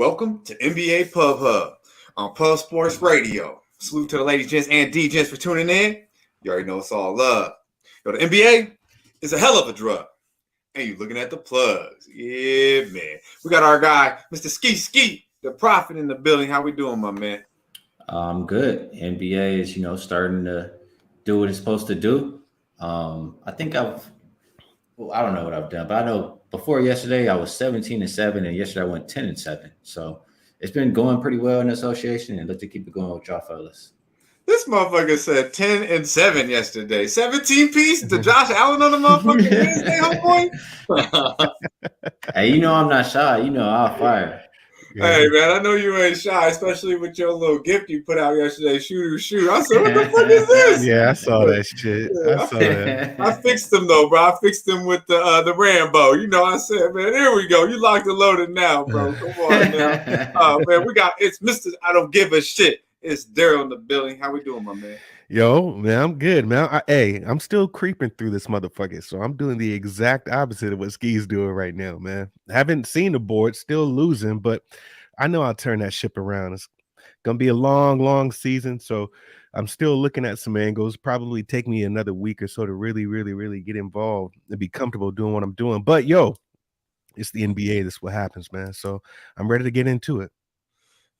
Welcome to NBA Pub Hub on Pub Sports Radio. Salute to the ladies, gents, and D-gents for tuning in. You already know it's all love. Yo, the NBA is a hell of a drug. And you looking at the plugs. Yeah, man. We got our guy, Mr. Skee, the Profit in the building. How we doing, my man? Good. NBA is, starting to do what it's supposed to do. I think I don't know what I've done, but I know before yesterday I was 17-7, and yesterday I went 10-7. So it's been going pretty well in the association, and let's keep it going with y'all fellas. This motherfucker said 10-7 yesterday. 17 piece to Josh Allen on the motherfucking Wednesday, homeboy. Hey, I'm not shy. I'll fire. Hey, man, I know you ain't shy, especially with your little gift you put out yesterday, shoot. I said, what the fuck is this? Yeah, I saw that shit. I saw that. I fixed them, though, bro. I fixed them with the Rambo. I said, man, here we go. You locked and loaded now, bro. Come on now. Man, it's Mr. I don't give a shit. It's Derl in the building. How we doing, my man? Yo, man, I'm good, man. I'm still creeping through this motherfucker, so I'm doing the exact opposite of what Skee's doing right now, man. I haven't seen the board, still losing, but I know I'll turn that ship around. It's gonna be a long season, so I'm still looking at some angles. Probably take me another week or so to really get involved and be comfortable doing what I'm doing. But yo, it's the NBA. This is what happens, man. So I'm ready to get into it.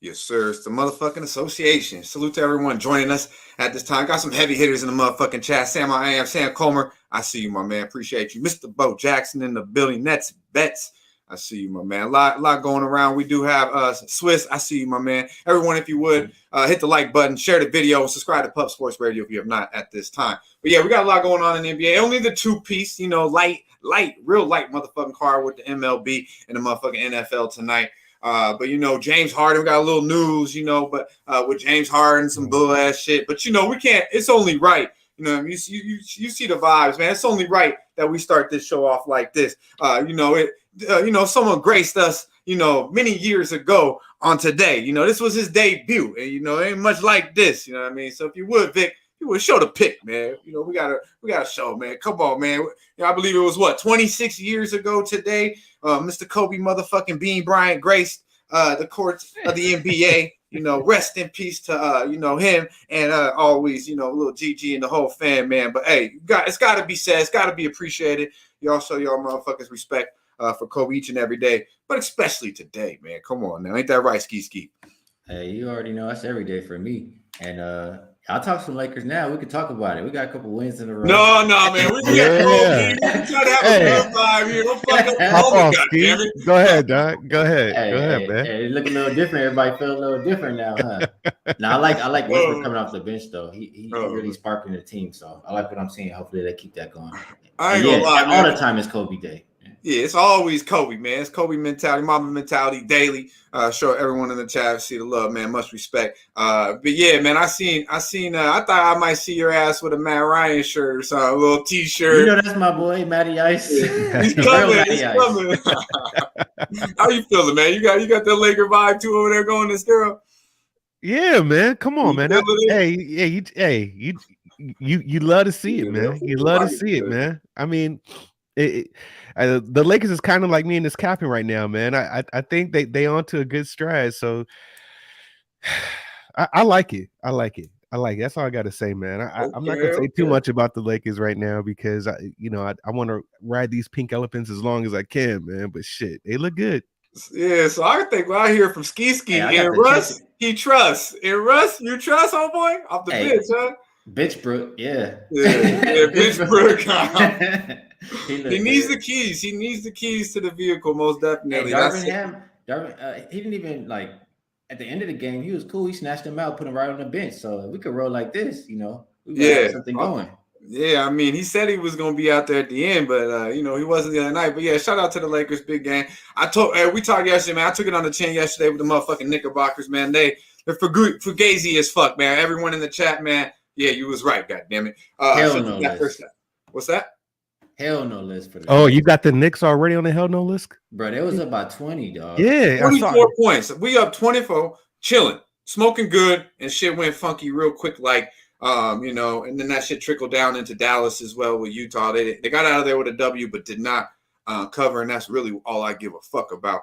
Yes, sir. It's the motherfucking association. Salute to everyone joining us at this time. Got some heavy hitters in the motherfucking chat. Sam Comer. I see you, my man. Appreciate you. Mr. Bo Jackson in the building. Nets Bets. I see you, my man. A lot going around. We do have Swiss. I see you, my man. Everyone, if you would, hit the like button, share the video, and subscribe to Pub Sports Radio if you have not at this time. But yeah, we got a lot going on in the NBA. Only the two-piece, real light motherfucking card with the MLB and the motherfucking NFL tonight. But James Harden, we got a little news, but with James Harden, some bull ass shit. But we can't. It's only right. You see the vibes, man. It's only right that we start this show off like this. Someone graced us, many years ago on today. This was his debut, and it ain't much like this. You know what I mean? So if you would, Vic, you would show the pick, man. We gotta show, man. Come on, man. I believe it was 26 years ago today. Mr. Kobe motherfucking Bean Bryant graced the courts of the NBA. Rest in peace to him and always little GG and the whole fan, man. But hey, it's got to be said, it's got to be appreciated. Y'all show y'all motherfuckers respect for Kobe each and every day, but especially today, man. Come on now, ain't that right, Skee? Hey, you already know that's every day for me, and I'll talk some Lakers now. We can talk about it. We got a couple wins in a row. No, man. We can try to have a good vibe here. Don't fuck up the moment, goddammit. Go ahead, Doc. Go ahead, man. Hey, it look a little different. Everybody feel a little different now, huh? Now I like Westbrook coming off the bench though. He really sparking the team. So I like what I'm seeing. Hopefully they keep that going. I ain't gonna lie, man. All the time is Kobe Day. Yeah, it's always Kobe, man. It's Kobe mentality, Mamba mentality daily. Show everyone in the chat, see the love, man. Much respect. But yeah, man, I thought I might see your ass with a Matt Ryan shirt or something, a little T-shirt. That's my boy, Matty Ice. Yeah. He's coming. How you feeling, man? You got the Laker vibe too over there going this girl? Yeah, man. Come on, man. You love to see it, man. You love to see it, man. I mean, the Lakers is kind of like me in this capping right now, man. I think they onto a good stride. So I like it. I like it. That's all I got to say, man. I'm not gonna say too much about the Lakers right now because I want to ride these pink elephants as long as I can, man. But shit, they look good. Yeah, so I think what I hear from Skee and Russ, he trusts. And Russ, you trust, homeboy? Off the bench, huh? Bitchbrook, yeah. Yeah, Bitchbrook. He needs the keys. He needs the keys to the vehicle, most definitely. Darvin, he didn't even at the end of the game, he was cool. He snatched him out, put him right on the bench. So we could roll like this, we got something going. Yeah, I mean, he said he was going to be out there at the end, but he wasn't the other night. But yeah, shout out to the Lakers, big game. We talked yesterday, man. I took it on the chin yesterday with the motherfucking Knickerbockers, man. They're fugazi as fuck, man. Everyone in the chat, man. Yeah, you was right, goddammit. Hell no list. What's that? Hell no list for the Lakers. You got the Knicks already on the hell no list? Bro, they was about 20, dog. Yeah. 24 points. We up 24, chilling, smoking good, and shit went funky real quick, and then that shit trickled down into Dallas as well with Utah. They got out of there with a W, but did not cover, and that's really all I give a fuck about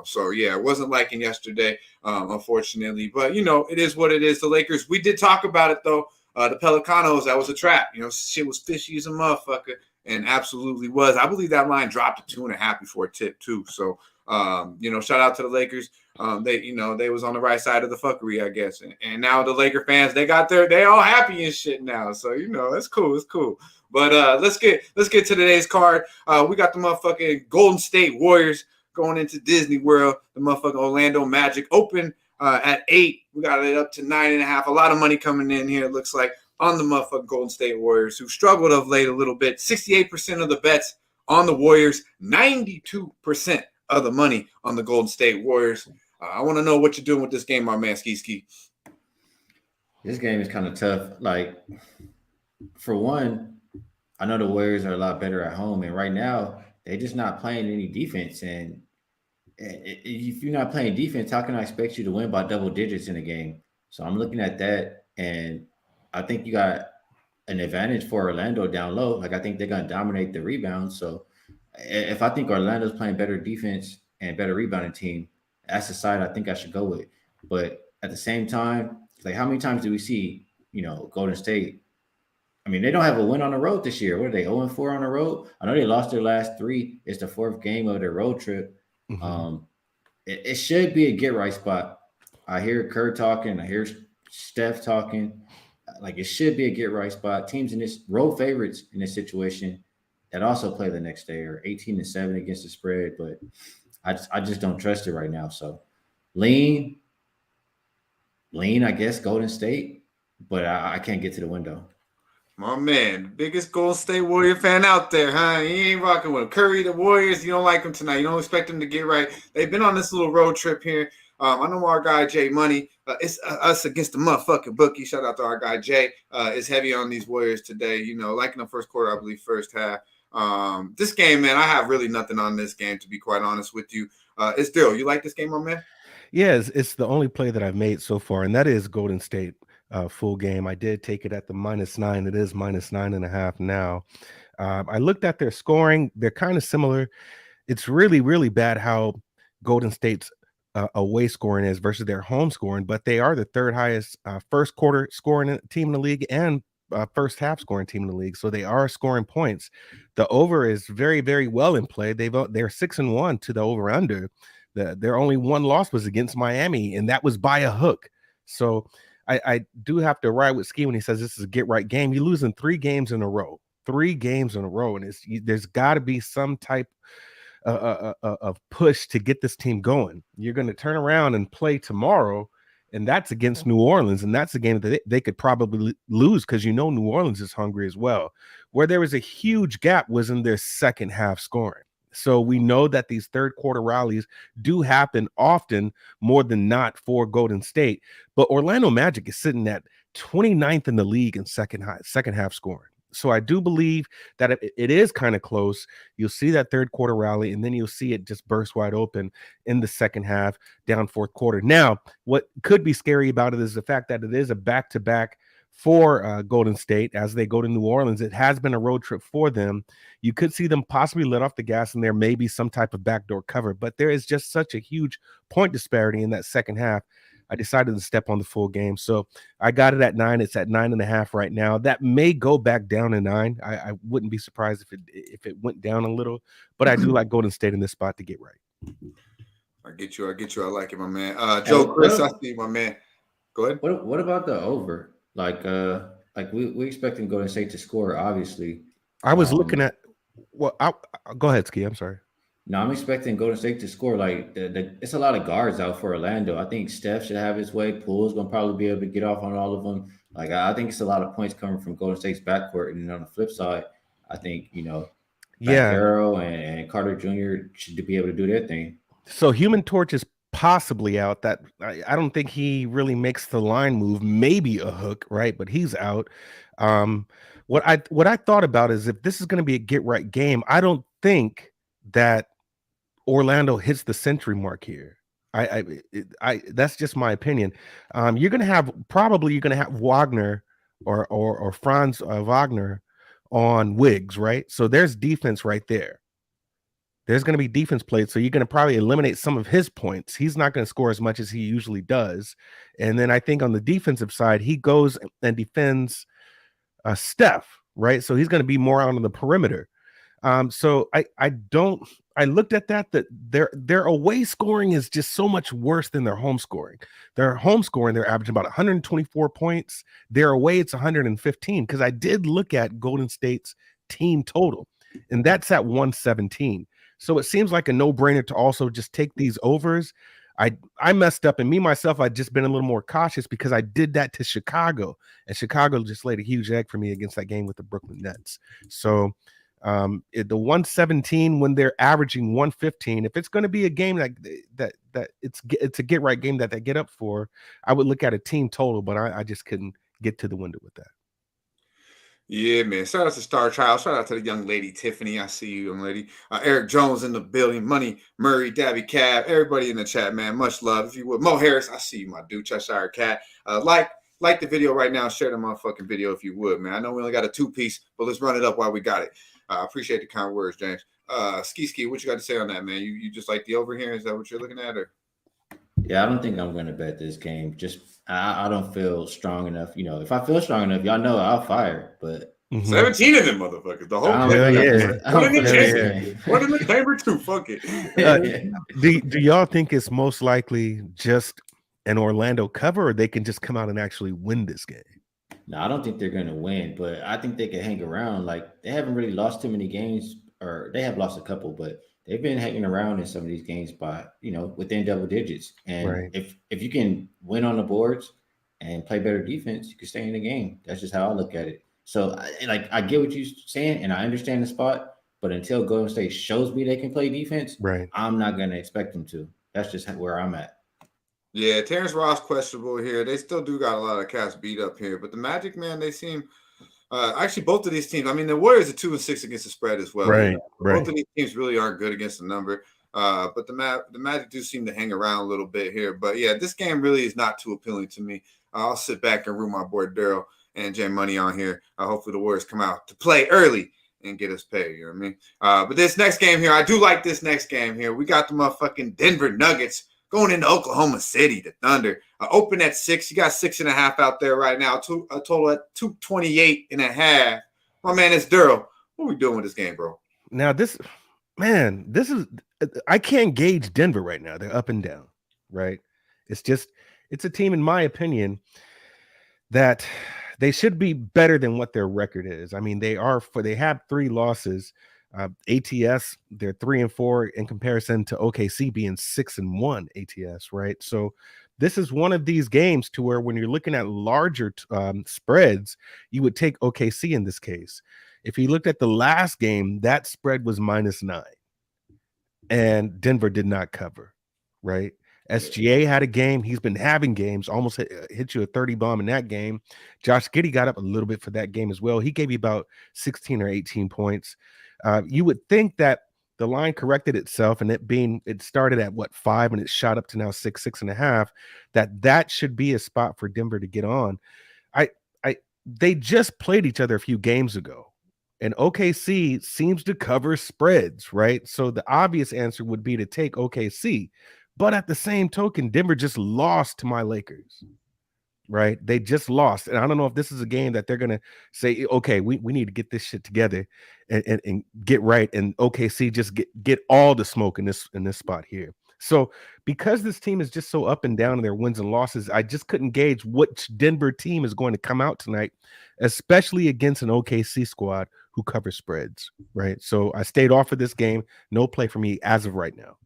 So yeah, it wasn't liking yesterday, unfortunately. But it is what it is. The Lakers. We did talk about it though. The Pelicanos, that was a trap. Shit was fishy as a motherfucker, and absolutely was. I believe that line dropped to 2.5 before it tipped too. So shout out to the Lakers. They was on the right side of the fuckery, I guess. And now the Laker fans, they all happy and shit now. So it's cool. It's cool. But let's get to today's card. We got the motherfucking Golden State Warriors going into Disney World. The motherfucking Orlando Magic open at 8. We got it up to 9.5. A lot of money coming in here, it looks like, on the motherfucking Golden State Warriors, who struggled of late a little bit. 68% of the bets on the Warriors, 92% of the money on the Golden State Warriors. I want to know what you're doing with this game, my man, Skee. This game is kind of tough. Like, for one, I know the Warriors are a lot better at home, and right now they're just not playing any defense. And if you're not playing defense, how can I expect you to win by double digits in a game? So I'm looking at that, and I think you got an advantage for Orlando down low. Like, I think they're going to dominate the rebounds. So if I think Orlando's playing better defense and better rebounding team, that's the side I think I should go with. But at the same time, like, how many times do we see, Golden State? I mean, they don't have a win on the road this year. What are they, 0-4 on the road? I know they lost their last 3. It's the 4th game of their road trip. Mm-hmm. It should be a get-right spot. I hear Kerr talking. I hear Steph talking. Like, it should be a get-right spot. Teams in this road favorites in this situation that also play the next day are 18-7 against the spread, but I just don't trust it right now. So lean, I guess, Golden State, but I can't get to the window. My man, biggest Golden State Warrior fan out there, huh? He ain't rocking with him. Curry, the Warriors, you don't like them tonight. You don't expect them to get right. They've been on this little road trip here. I know our guy, Jay Money. It's us against the motherfucking bookie. Shout out to our guy, Jay. Is heavy on these Warriors today. Like in the first quarter, I believe, first half. This game, man, I have really nothing on this game, to be quite honest with you. It's Derl. You like this game, my man? Yeah, it's the only play that I've made so far, and that is Golden State full game. I did take it at the -9. It is -9.5 now. I looked at their scoring. They're kind of similar. It's really, really bad how Golden State's away scoring is versus their home scoring, but they are the 3rd highest first quarter scoring team in the league and first half scoring team in the league. So they are scoring points. The over is very, very well in play. They're 6-1 to the over under. Their only one loss was against Miami, and that was by a hook. So I do have to ride with Skee when he says this is a get right game. You're losing 3 games in a row, and there's got to be some type of push to get this team going. You're going to turn around and play tomorrow, and that's against New Orleans, and that's a game that they could probably lose because New Orleans is hungry as well. Where there was a huge gap was in their second half scoring. So we know that these third quarter rallies do happen often, more than not, for Golden State. But Orlando Magic is sitting at 29th in the league in second half scoring. So I do believe that it is kind of close. You'll see that third quarter rally, and then you'll see it just burst wide open in the second half, down fourth quarter. Now, what could be scary about it is the fact that it is a back-to-back for Golden State as they go to New Orleans. It has been a road trip for them. You could see them possibly let off the gas, and there may be some type of backdoor cover, but there is just such a huge point disparity in that second half. I decided to step on the full game. So I got it at 9. It's at 9.5 right now. That may go back down to 9. I wouldn't be surprised if it went down a little, but I do like Golden State in this spot to get right. I get you. I like it, my man. Joe, Chris, I see you, my man. Go ahead. What about the over? Like we expecting Golden State to score, obviously. I was looking at go ahead, Skee. I'm sorry. No, I'm expecting Golden State to score. Like it's a lot of guards out for Orlando. I think Steph should have his way. Poole's gonna probably be able to get off on all of them. Like I think it's a lot of points coming from Golden State's backcourt. And then on the flip side, I think Darrell and Carter Jr. should be able to do their thing. So Human Torch is possibly out. That I don't think he really makes the line move. Maybe a hook, right? But he's out. What I thought about is if this is going to be a get right game, I don't think that Orlando hits the century mark here. I that's just my opinion. You're gonna have Wagner or Franz Wagner on Wiggs, right? So there's defense right there. there's going to be defense played. So you're going to probably eliminate some of his points. He's not going to score as much as he usually does. And then I think on the defensive side, he goes and defends Steph, right? So he's going to be more out on the perimeter. So I looked at that their away scoring is just so much worse than their home scoring. Their home scoring, they're averaging about 124 points. Their away, it's 115. Because I did look at Golden State's team total, and that's at 117. So it seems like a no-brainer to also just take these overs. I messed up, and me myself, I'd just been a little more cautious because I did that to Chicago, and Chicago just laid a huge egg for me against that game with the Brooklyn Nets. So the 117 when they're averaging 115, if it's going to be a game that it's a get right game that they get up for, I would look at a team total, but I just couldn't get to the window with that. Yeah, man. Shout out to Star Child. Shout out to the young lady Tiffany. I see you, young lady. Eric Jones in the building. Money Murray, Dabby Cab. Everybody in the chat, man. Much love. If you would, Mo Harris. I see you, my dude. Cheshire Cat. Like the video right now. Share the motherfucking video if you would, man. I know we only got a 2-piece, but let's run it up while we got it. I appreciate the kind words, James. Skee, what you got to say on that, man? You just like the over here? Is that what you're looking at, or? Yeah, I don't think I'm going to bet this game. Just I don't feel strong enough. If I feel strong enough, y'all know I'll fire. But 17 of them motherfuckers. The whole One in the chamber too. Fuck it. Do y'all think it's most likely just an Orlando cover, or they can just come out and actually win this game? No, I don't think they're going to win, but I think they can hang around. Like, they haven't really lost too many games, or they have lost a couple, but they've been hanging around in some of these games by, within double digits. And if you can win on the boards and play better defense, you can stay in the game. That's just how I look at it. So, I get what you're saying, and I understand the spot, but until Golden State shows me they can play defense, I'm not going to expect them to. That's just where I'm at. Yeah, Terrence Ross questionable here. They still do got a lot of cats beat up here, but the Magic, man, they seem actually both of these teams. I mean, the Warriors are 2-6 against the spread as well. Right. Both of these teams really aren't good against the number, but the Magic do seem to hang around a little bit here. But yeah, this game really is not too appealing to me. I'll sit back and root my boy Derl and J Money on here. Hopefully the Warriors come out to play early and get us paid. You know what I mean? But this next game here, I do like this next game here. We got the motherfucking Denver Nuggets going into Oklahoma City, the Thunder. Open at 6. You got 6.5 out there right now. A total at 228.5. My man, it's Derl. What are we doing with this game, bro? Now, this is I can't gauge Denver right now. They're up and down, right? It's a team, in my opinion, that they should be better than what their record is. I mean, they have 3 losses. ATS, they're 3-4 in comparison to OKC being 6-1 ATS, right? So this is one of these games to where when you're looking at larger spreads, you would take OKC in this case. If you looked at the last game, that spread was -9, and Denver did not cover, right? SGA had a game. He's been having games, almost hit you a 30 bomb in that game. Josh Giddey got up a little bit for that game as well. He gave you about 16 or 18 points. You would think that the line corrected itself, and it started at 5 and it shot up to now 6.5. That should be a spot for Denver to get on. They just played each other a few games ago, and OKC seems to cover spreads, right? So the obvious answer would be to take OKC, but at the same token, Denver just lost to my Lakers. Right, they just lost, and I don't know if this is a game that they're gonna say, okay, we need to get this shit together and get right, and OKC just get all the smoke in this spot here. So because this team is just so up and down in their wins and losses, I just couldn't gauge which Denver team is going to come out tonight, especially against an OKC squad who covers spreads. Right, so I stayed off of this game. No play for me as of right now.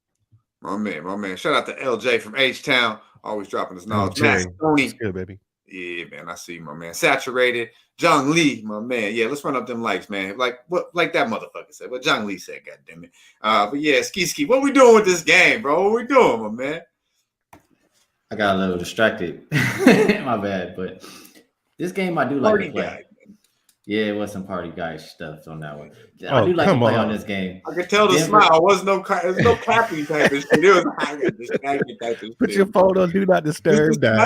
My man. Shout out to LJ from H-Town. Always dropping his knowledge. That's good, baby. Yeah, man. I see you, my man. Saturated. Jung Lee, my man. Yeah, let's run up them likes, man. Like that motherfucker said. What Jung Lee said, goddammit. But yeah, Skee, what we doing with this game, bro? What we doing, my man? I got a little distracted. My bad. But this game I do like to play. Guy. Yeah, it was some party guy stuff on that one. I do like to play on this game. I could tell the smile. There's no clapping type of shit. It was distracting type of Put your phone on do not disturb. Let's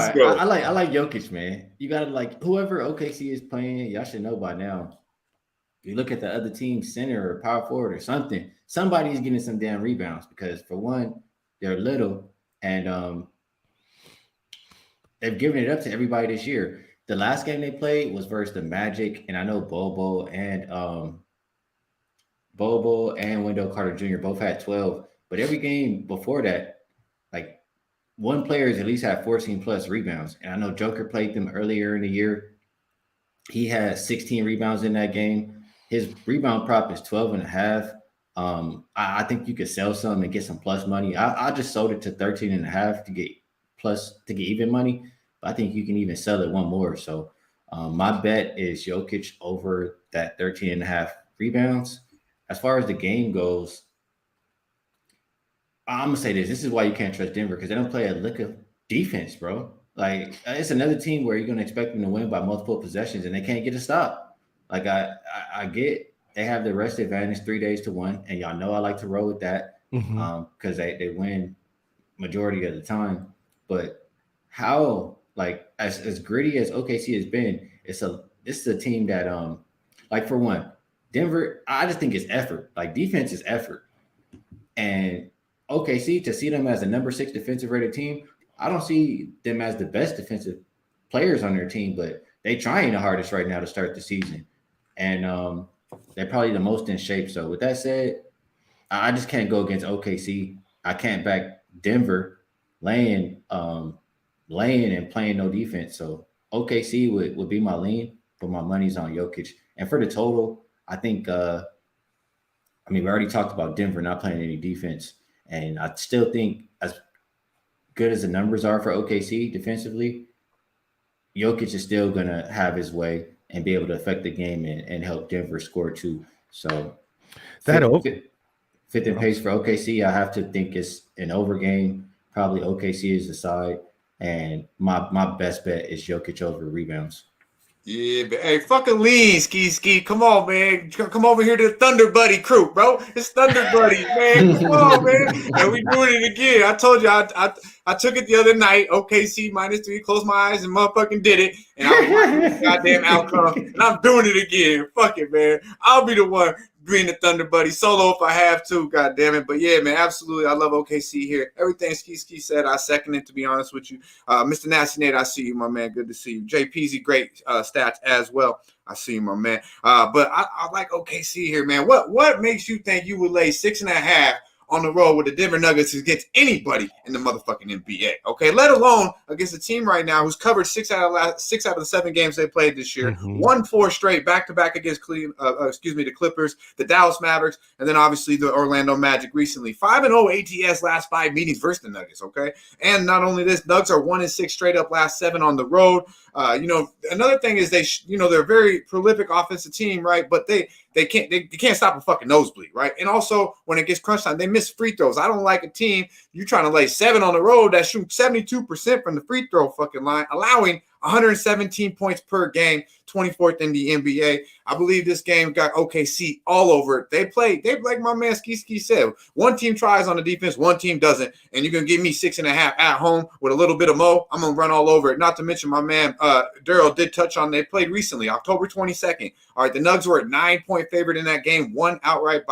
go. I like Jokic, man. You gotta like whoever OKC is playing. Y'all should know by now. you look at the other team's center or power forward or something, somebody's getting some damn rebounds because for one, they're little and they've given it up to everybody this year. The last game they played was versus the Magic, and I know Bobo and Wendell Carter Jr. both had 12, but every game before that, like one player has at least had 14 plus rebounds. And I know Joker played them earlier in the year. He had 16 rebounds in that game. His rebound prop is 12 and a half. I think you could sell some and get some plus money. I just sold it to 13 and a half to get even money. But I think you can even sell it one more. So my bet is Jokic over that 13 and a half rebounds. As far as the game goes, I'm gonna say this. This is why you can't trust Denver because they don't play a lick of defense, bro. Like it's another team where you're gonna expect them to win by multiple possessions and they can't get a stop. Like I get they have the rest advantage 3 days to 1, and y'all know I like to roll with that because they win majority of the time. But how like as gritty as OKC has been, it's a team that like for one, Denver, I just think it's effort. Like defense is effort. And OKC, to see them as a number 6 defensive rated team, I don't see them as the best defensive players on their team, but they trying the hardest right now to start the season. And they're probably the most in shape. So with that said, I just can't go against OKC. I can't back Denver laying and playing no defense. So OKC would be my lean, but my money's on Jokic. And for the total, I think we already talked about Denver not playing any defense. And I still think as good as the numbers are for OKC defensively, Jokic is still going to have his way and be able to affect the game and help Denver score too. So fifth in pace for OKC, I have to think it's an over game. Probably OKC is the side. And my best bet is Jokic over rebounds. Yeah, but hey, fucking lean, Ski. Come on, man. Come over here to the Thunder Buddy crew, bro. It's Thunder Buddy, man. Come on, man. And we doing it again. I told you I took it the other night. OKC -3. Closed my eyes and motherfucking did it. And I was watching this goddamn outcome. And I'm doing it again. Fuck it, man. I'll be the one being the Thunder Buddy solo if I have to. God damn it. But yeah, man, absolutely. I love OKC here. Everything Ski said, I second it, to be honest with you. Mr. Nasty Nate, I see you, my man. Good to see you. JPZ, great stats as well. I see you, my man. But I like OKC here, man. What makes you think you would lay 6.5 on the road with the Denver Nuggets against anybody in the motherfucking NBA? Okay, let alone against a team right now who's covered 6 out of the 7 games they played this year. Won 4 straight back-to-back against the Clippers, the Dallas Mavericks, and then obviously the Orlando Magic recently. 5-0 ATS last 5 meetings versus the Nuggets. Okay, and not only this, Nuggets are 1-6 straight up last 7 on the road. Another thing is they're a very prolific offensive team, right? But they can't stop a fucking nosebleed, right? And also when it gets crunch time, they miss free throws. I don't like a team you're trying to lay 7 on the road that shoot 72% from the free throw fucking line, allowing 117 points per game, 24th in the NBA. I believe this game got OKC all over it. They play like my man Ski said. One team tries on the defense, one team doesn't. And you're going to give me 6.5 at home with a little bit of mo. I'm going to run all over it. Not to mention my man Derl did touch on, they played recently, October 22nd. All right, the Nugs were a 9-point favorite in that game, won outright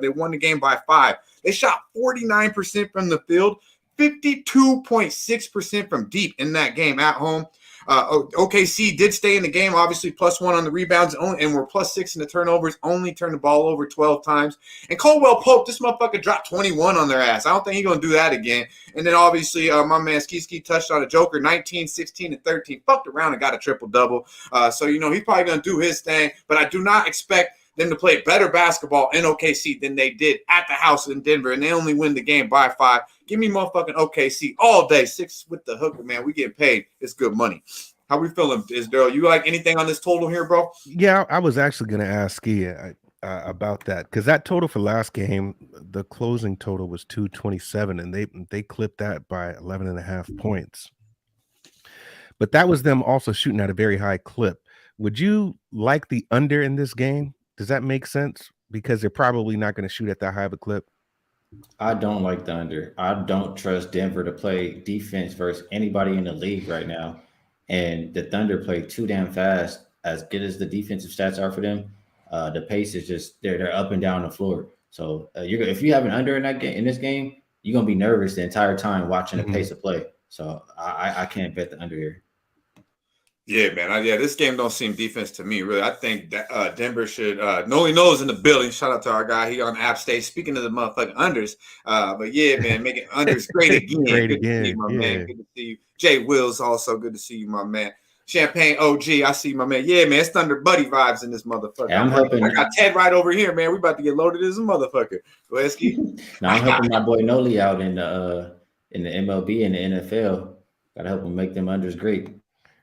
they won the game by 5. They shot 49% from the field, 52.6% from deep in that game at home. OKC did stay in the game, obviously +1 on the rebounds, and were +6 in the turnovers, only turned the ball over 12 times. And Caldwell Pope, this motherfucker dropped 21 on their ass. I don't think he's going to do that again. And then obviously my man Ski touched on a Joker, 19, 16, and 13. Fucked around and got a triple-double. So, he's probably going to do his thing. But I do not expect them to play better basketball in OKC than they did at the house in Denver, and they only win the game by 5. Give me motherfucking OKC all day. 6 with the hooker, man. We getting paid. It's good money. How we feeling, Isdale? You like anything on this total here, bro? Yeah, I was actually going to ask Skee about that because that total for last game, the closing total was 227, and they clipped that by 11.5 points. But that was them also shooting at a very high clip. Would you like the under in this game? Does that make sense? Because they're probably not going to shoot at that high of a clip. I don't like the under. I don't trust Denver to play defense versus anybody in the league right now. And the Thunder play too damn fast, as good as the defensive stats are for them. The pace is just they're up and down the floor. So if you have an under in this game, you're gonna be nervous the entire time watching the pace of play. So I can't bet the under here. Yeah, man. This game don't seem defense to me, really. I think that Denver should Noli knows in the building. Shout out to our guy. He on App State. Speaking of the motherfucking unders. But yeah, man, making unders great again. Great good again. To see you, my Yeah. man. Good to see you. Jay Wills, also good to see you, my man. Champagne OG, I see my man. Yeah, man, it's Thunder Buddy vibes in this motherfucker. Yeah, I'm helping. I got Ted right over here, man. We about to get loaded as a motherfucker. Go ahead, Skee. Now I'm helping my boy Noli out in the MLB and the NFL. Gotta help him make them unders great.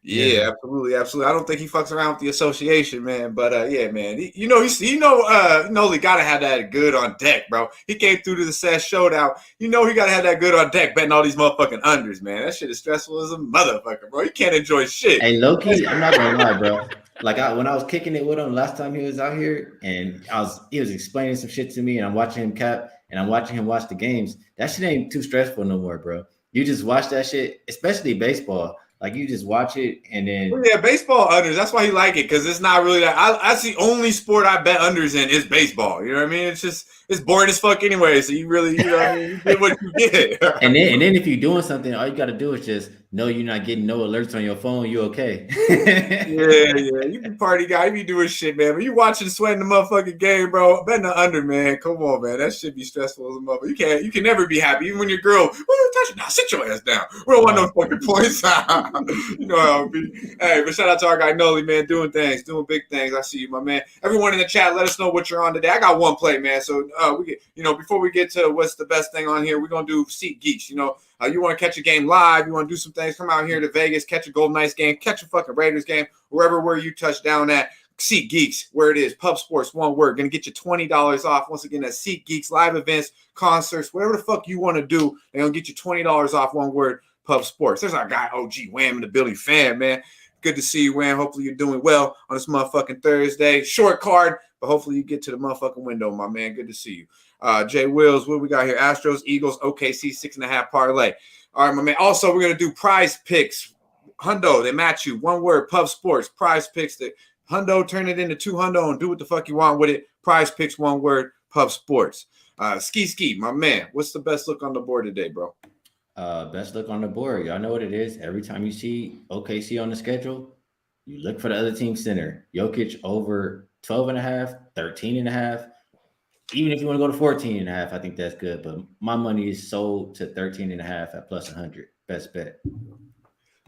Yeah, absolutely. I don't think he fucks around with the association, man. But yeah, man, Noli gotta have that good on deck, bro. He came through to the set showdown. He gotta have that good on deck, betting all these motherfucking unders, man. That shit is stressful as a motherfucker, bro. You can't enjoy shit. Hey, low-key, I'm not gonna lie, bro. Like when I was kicking it with him last time he was out here, and he was explaining some shit to me, and I'm watching him cap, and I'm watching him watch the games. That shit ain't too stressful no more, bro. You just watch that shit, especially baseball. Like you just watch it and then baseball unders. That's why he like it, because it's not really that. That's the only sport I bet unders in is baseball. You know what I mean? It's boring as fuck anyway. So you really, you get what you get. and then if you're doing something, all you got to do is just know you're not getting no alerts on your phone. You okay? yeah. You be party guy. You be doing shit, man. But you watching sweating the motherfucking game, bro. Betting the under, man. Come on, man. That shit be stressful as a motherfucker. You can never be happy, even when your girl. What are you touching? Now sit your ass down. We don't want no fucking points. You know how it be. Hey, but shout out to our guy Noli, man, doing big things. I see you, my man. Everyone in the chat, let us know what you're on today. I got one play, man. So before we get to what's the best thing on here, we're gonna do Seat Geeks. You want to catch a game live, you want to do some things, come out here to Vegas, catch a Golden Knights game, catch a fucking Raiders game, where you touch down at. Seat Geeks, where it is, Pub Sports, one word, gonna get you $20 off. Once again, at Seat Geeks, live events, concerts, whatever the fuck you want to do, they're gonna get you $20 off, one word, Pub Sports. There's our guy OG Wham in the building, fan, man. Good to see you, Wham. Hopefully you're doing well on this motherfucking Thursday. Short card, but hopefully you get to the motherfucking window, my man. Good to see you. Jay Wills, what we got here? Astros, Eagles, OKC, 6.5 parlay. All right, my man. Also, we're gonna do prize picks. Hundo, they match you. One word, Pub Sports, prize picks. That Hundo, turn it into 2 hundo and do what the fuck you want with it. Prize picks, one word, Pub Sports. Skee, my man. What's the best look on the board today, bro? Best look on the board. Y'all know what it is. Every time you see OKC on the schedule, you look for the other team center. Jokic over 12.5, 13.5. Even if you want to go to 14.5, I think that's good. But my money is sold to 13.5 at plus 100. Best bet.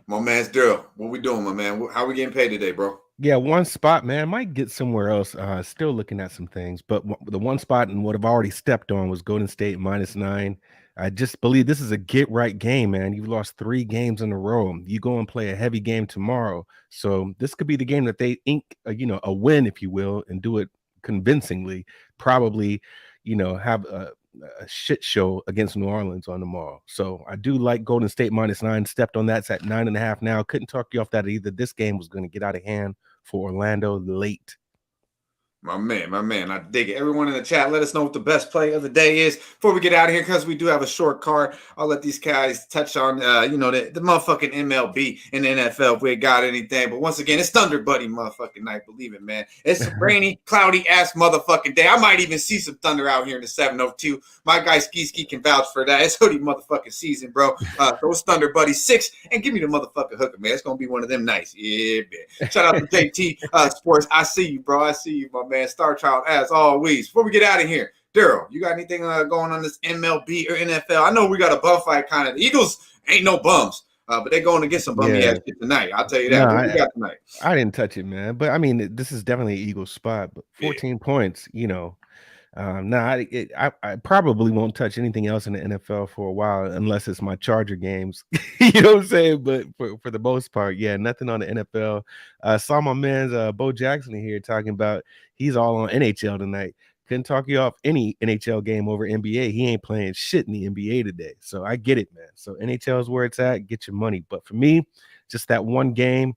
My man's Derl. What we doing, my man? How we getting paid today, bro? Yeah, one spot, man. I might get somewhere else. Still looking at some things, but the one spot and what I've already stepped on was Golden State -9. I just believe this is a get right game, man. You've lost 3 games in a row. You go and play a heavy game tomorrow, so this could be the game that they ink, a win, if you will, and do it convincingly. Probably, have a shit show against New Orleans on tomorrow. So I do like Golden State -9. Stepped on that. It's at 9.5 now. Couldn't talk you off that either. This game was going to get out of hand for Orlando late. My man, I dig it. Everyone in the chat, let us know what the best play of the day is. Before we get out of here, because we do have a short card, I'll let these guys touch on, the motherfucking MLB and NFL if we got anything. But once again, it's Thunder Buddy motherfucking night. Believe it, man. It's a rainy, cloudy-ass motherfucking day. I might even see some thunder out here in the 702. My guy Skee can vouch for that. It's hoodie motherfucking season, bro. So it's Thunder Buddy 6, and give me the motherfucking hooker, man. It's going to be one of them nights. Yeah, man. Shout out to JT Sports. I see you, bro. I see you, my man. Star Child, as always. Before we get out of here, Daryl, you got anything going on this MLB or NFL? I know we got a bum fight kind of. The Eagles ain't no bums, but they're going to get some bummy ass shit tonight. I'll tell you that. What we got tonight? I didn't touch it, man. But I mean, this is definitely an Eagles spot. But 14 points, I probably won't touch anything else in the NFL for a while unless it's my Charger games. You know what I'm saying? But for the most part, yeah, nothing on the NFL. Saw my man's Bo Jackson here talking about he's all on NHL tonight. Couldn't talk you off any NHL game over NBA. He ain't playing shit in the NBA today. So I get it, man. So NHL is where it's at. Get your money. But for me, just that one game,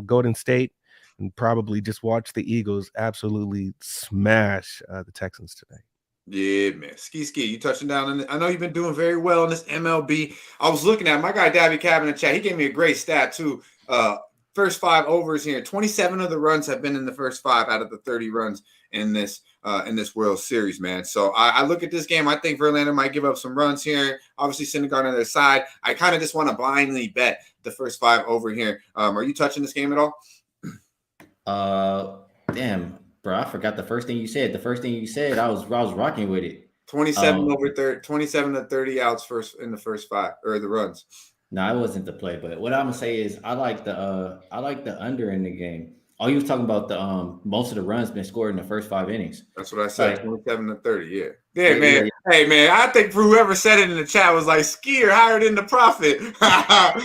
Golden State, and probably just watch the Eagles absolutely smash the Texans today. Yeah, man. Skee, you touching down. I know you've been doing very well in this MLB. I was looking at my guy, Dabby Cab in the chat. He gave me a great stat, too. first 5 overs here. 27 of the runs have been in the first 5 out of the 30 runs in this World Series, man. So I look at this game. I think Verlander might give up some runs here. Obviously, Syndergaard on their side. I kind of just want to blindly bet the first 5 over here. Are you touching this game at all? Damn, bro, I forgot the first thing you said. The first thing you said, I was rocking with it. 27 to 30 outs in the first 5 or the runs. No, it wasn't the play, but what I'm gonna say is I like the under in the game. Oh, you was talking about the most of the runs been scored in the first 5 innings. That's what I said. Like, 27 to 30. Yeah. Yeah, man. Yeah. Hey, man. I think whoever said it in the chat was like Skee higher than the Prophet. He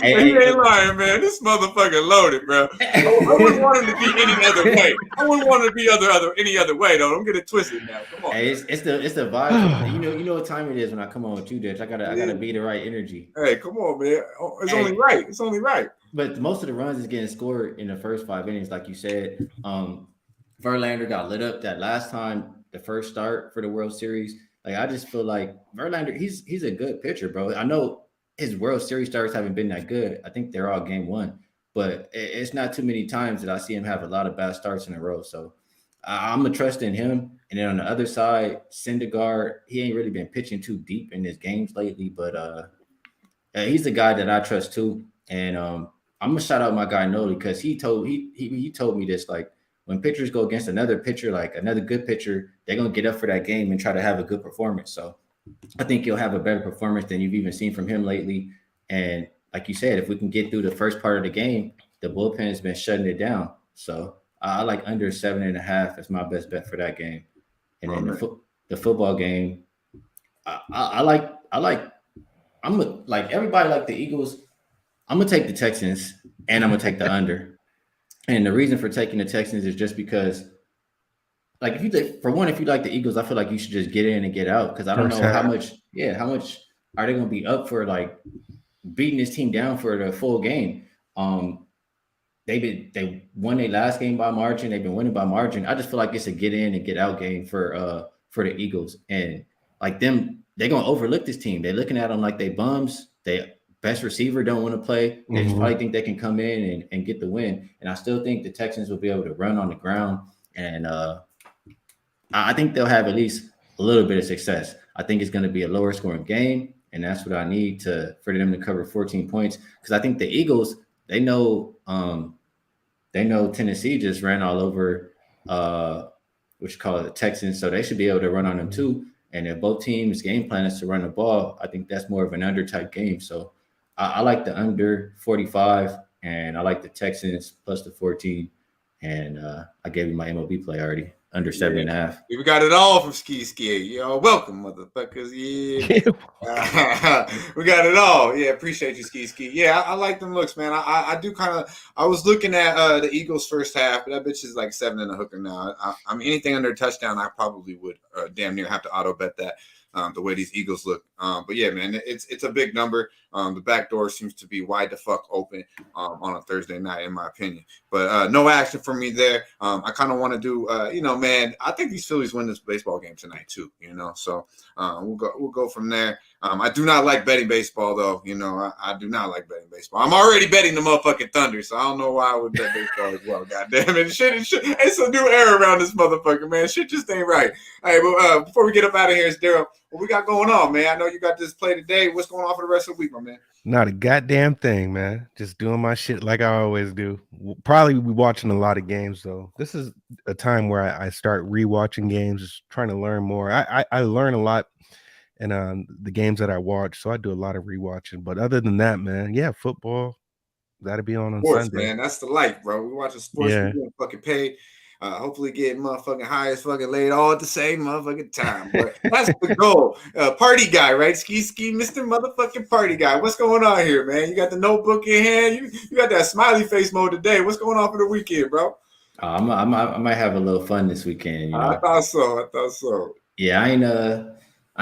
ain't lying, man. This motherfucker loaded, bro. I wouldn't want him to be any other way. I wouldn't want it to be any other way, though. Don't get it twisted now. Come on. Hey, it's the vibe. you know what time it is when I come on with you, Dutch. I gotta be the right energy. Hey, come on, man. It's only right. It's only right. But most of the runs is getting scored in the first 5 innings, like you said. Verlander got lit up that last time, the first start for the World Series. Like, I just feel like Verlander, he's a good pitcher, bro. I know his World Series starts haven't been that good. I think they're all game 1, but it's not too many times that I see him have a lot of bad starts in a row. So I'm a trust in him. And then on the other side, Syndergaard, he ain't really been pitching too deep in his games lately, but he's the guy that I trust too. And I'm gonna shout out my guy Noli because he told me this, like, when pitchers go against another pitcher, like another good pitcher, they're gonna get up for that game and try to have a good performance. So I think he'll have a better performance than you've even seen from him lately. And like you said, if we can get through the first part of the game, the bullpen has been shutting it down. So I like under 7.5 as my best bet for that game. And then the football game, I like everybody like the Eagles. I'm gonna take the Texans and I'm gonna take the under. And the reason for taking the Texans is just because, like, if you like the Eagles, I feel like you should just get in and get out because I don't know how much are they going to be up for, like, beating this team down for the full game. They won their last game by margin. They've been winning by margin. I just feel like it's a get in and get out game for the Eagles, and like them, they're going to overlook this team. They're looking at them like they bums. They best receiver don't want to play. They probably think they can come in and get the win. And I still think the Texans will be able to run on the ground. And I think they'll have at least a little bit of success. I think it's going to be a lower scoring game. And that's what I need for them to cover 14 points. Because I think the Eagles, they know Tennessee just ran all over what you call it, the Texans. So they should be able to run on them too. And if both teams' game plan is to run the ball, I think that's more of an under type game. So I like the under 45, and I like the Texans plus the 14. And I gave you my MLB play already, under 7.5. We got it all from Skee. Yo, welcome, motherfuckers. Yeah. We got it all. Yeah, appreciate you, Skee. Yeah, I like them looks, man. I do kind of. I was looking at the Eagles first half, but that bitch is like 7 and a hooker now. I mean, anything under a touchdown, I probably would damn near have to auto bet that. The way these Eagles look. But yeah, man, it's a big number. The back door seems to be wide the fuck open on a Thursday night, in my opinion. But no action for me there. I kind of want to do, man, I think these Phillies win this baseball game tonight too, So we'll go from there. I do not like betting baseball though. I do not like betting baseball. I'm already betting the motherfucking Thunder, so I don't know why I would bet baseball as well. God damn it. Shit. It's a new era around this motherfucker, man. Shit just ain't right. All right, but before we get up out of here, it's Daryl. What we got going on, man? I know you got this play today. What's going on for the rest of the week, my man? Not a goddamn thing, man. Just doing my shit like I always do. We'll probably be watching a lot of games, though. This is a time where I start rewatching games, just trying to learn more. I learn a lot in the games that I watch, so I do a lot of rewatching. But other than that, man, yeah, football, that'll be on sports, Sunday. Man, that's the life, bro. We watching sports, we getting fucking paid. Hopefully getting motherfucking high as fucking laid all at the same motherfucking time. But that's the goal. Party guy, right? Skee, Mr. Motherfucking Party Guy. What's going on here, man? You got the notebook in hand. You got that smiley face mode today. What's going on for the weekend, bro? I might have a little fun this weekend. I thought so. Yeah, I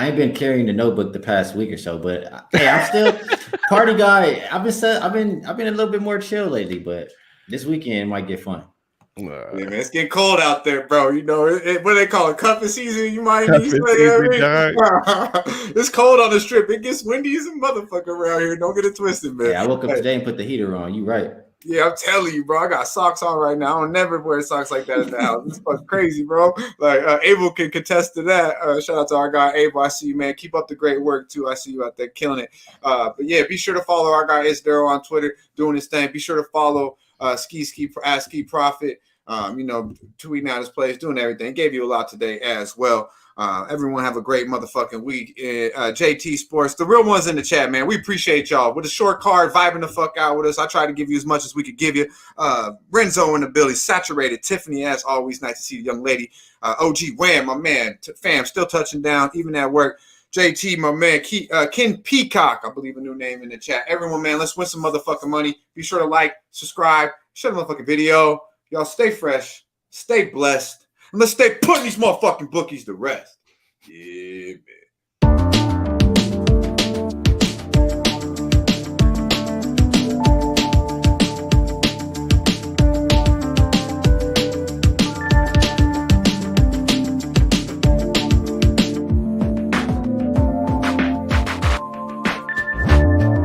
ain't been carrying the notebook the past week or so, but hey, I'm still party guy. I've been a little bit more chill lately, but this weekend might get fun. Yeah, man, it's getting cold out there, bro. What do they call it? Cuffing season. You might need It's cold on the strip. It gets windy as a motherfucker around here. Don't get it twisted, man. Yeah, I woke up today and put the heater on. You right. Yeah, I'm telling you, bro. I got socks on right now. I don't never wear socks like that in the house. This fucking crazy, bro. Like Abel can contest to that. Shout out to our guy Abel. I see you, man. Keep up the great work too. I see you out there killing it. But yeah, be sure to follow our guy Derl on Twitter doing his thing. Be sure to follow Skee Profit. Tweeting out his plays, doing everything. Gave you a lot today as well. Everyone have a great motherfucking week. JT Sports, the real ones in the chat, man. We appreciate y'all. With a short card, vibing the fuck out with us. I try to give you as much as we could give you. Renzo in the building, saturated. Tiffany, as always, nice to see the young lady. OG Wham, my man. Fam, still touching down, even at work. JT, my man. Ken Peacock, I believe a new name in the chat. Everyone, man, let's win some motherfucking money. Be sure to like, subscribe, share the motherfucking video. Y'all stay fresh, stay blessed. And let's stay putting these motherfucking bookies to rest. Yeah, man.